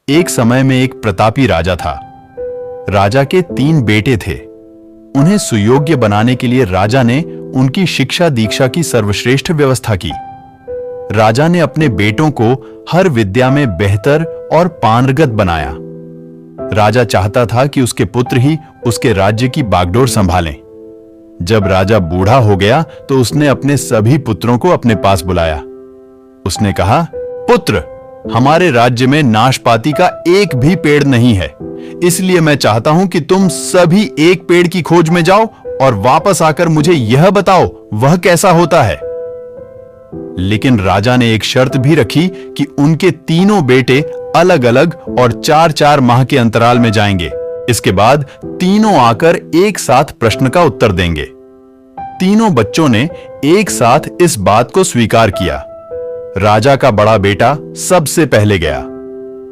एक समय में एक प्रतापी राजा था। राजा के 3 बेटे थे। उन्हें सुयोग्य बनाने के लिए राजा ने उनकी शिक्षा दीक्षा की सर्वश्रेष्ठ व्यवस्था की। राजा ने अपने बेटों को हर विद्या में बेहतर और पारंगत बनाया। राजा चाहता था कि उसके पुत्र ही उसके राज्य की बागडोर संभालें। जब राजा बूढ़ा हो गया तो उसने अपने सभी पुत्रों को अपने पास बुलाया। उसने कहा, पुत्र, हमारे राज्य में नाशपाती का एक भी पेड़ नहीं है, इसलिए मैं चाहता हूं कि तुम सभी एक पेड़ की खोज में जाओ और वापस आकर मुझे यह बताओ वह कैसा होता है। लेकिन राजा ने एक शर्त भी रखी कि उनके तीनों बेटे अलग अलग और 4-4 माह के अंतराल में जाएंगे। इसके बाद तीनों आकर एक साथ प्रश्न का उत्तर देंगे। तीनों बच्चों ने एक साथ इस बात को स्वीकार किया। राजा का बड़ा बेटा सबसे पहले गया,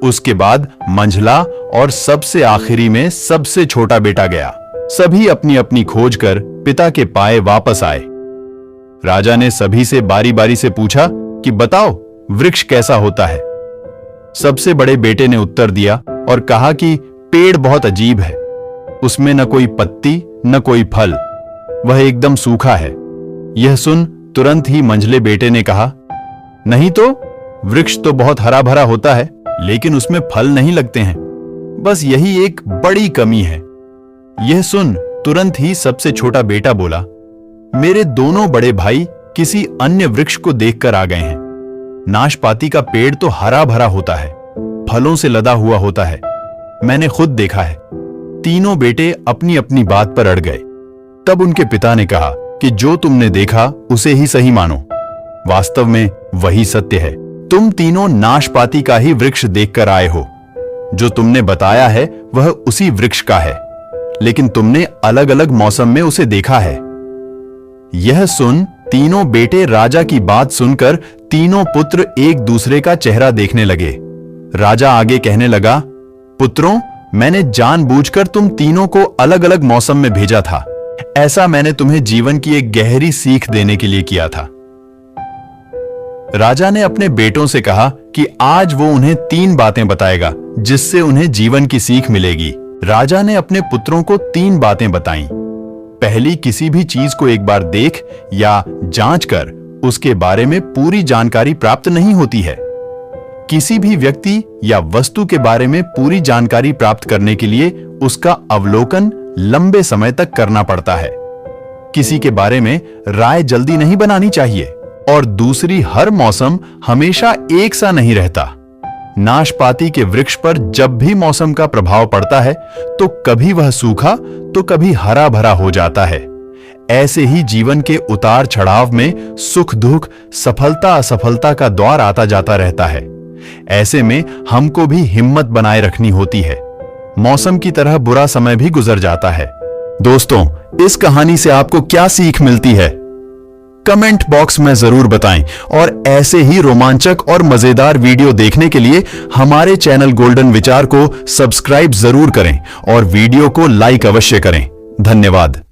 उसके बाद मंझला और सबसे आखिरी में सबसे छोटा बेटा गया। सभी अपनी अपनी खोज कर पिता के पाए वापस आए। राजा ने सभी से बारी बारी से पूछा कि बताओ वृक्ष कैसा होता है। सबसे बड़े बेटे ने उत्तर दिया और कहा कि पेड़ बहुत अजीब है, उसमें न कोई पत्ती न कोई फल, वह एकदम सूखा है। यह सुन तुरंत ही मंझले बेटे ने कहा, नहीं तो वृक्ष तो बहुत हरा भरा होता है, लेकिन उसमें फल नहीं लगते हैं, बस यही एक बड़ी कमी है। यह सुन तुरंत ही सबसे छोटा बेटा बोला, मेरे दोनों बड़े भाई किसी अन्य वृक्ष को देखकर आ गए हैं। नाशपाती का पेड़ तो हरा भरा होता है, फलों से लदा हुआ होता है, मैंने खुद देखा है। तीनों बेटे अपनी अपनी बात पर अड़ गए। तब उनके पिता ने कहा कि जो तुमने देखा उसे ही सही मानो, वास्तव में वही सत्य है। तुम तीनों नाशपाती का ही वृक्ष देखकर आए हो। जो तुमने बताया है वह उसी वृक्ष का है, लेकिन तुमने अलग अलग मौसम में उसे देखा है। यह सुन तीनों बेटे राजा की बात सुनकर तीनों पुत्र एक दूसरे का चेहरा देखने लगे। राजा आगे कहने लगा, पुत्रों, मैंने जानबूझकर तुम तीनों को अलग अलग मौसम में भेजा था। ऐसा मैंने तुम्हें जीवन की एक गहरी सीख देने के लिए किया था। राजा ने अपने बेटों से कहा कि आज वो उन्हें 3 बातें बताएगा जिससे उन्हें जीवन की सीख मिलेगी। राजा ने अपने पुत्रों को 3 बातें बताईं। पहली, किसी भी चीज को एक बार देख या जांच कर उसके बारे में पूरी जानकारी प्राप्त नहीं होती है। किसी भी व्यक्ति या वस्तु के बारे में पूरी जानकारी प्राप्त करने के लिए उसका अवलोकन लंबे समय तक करना पड़ता है। किसी के बारे में राय जल्दी नहीं बनानी चाहिए। और दूसरी, हर मौसम हमेशा एक सा नहीं रहता। नाशपाती के वृक्ष पर जब भी मौसम का प्रभाव पड़ता है तो कभी वह सूखा तो कभी हरा भरा हो जाता है। ऐसे ही जीवन के उतार चढ़ाव में सुख दुख, सफलता असफलता का दौर आता जाता रहता है। ऐसे में हमको भी हिम्मत बनाए रखनी होती है। मौसम की तरह बुरा समय भी गुजर जाता है। दोस्तों, इस कहानी से आपको क्या सीख मिलती है? कमेंट बॉक्स में जरूर बताएं और ऐसे ही रोमांचक और मजेदार वीडियो देखने के लिए हमारे चैनल गोल्डन विचार को सब्सक्राइब जरूर करें और वीडियो को लाइक अवश्य करें। धन्यवाद।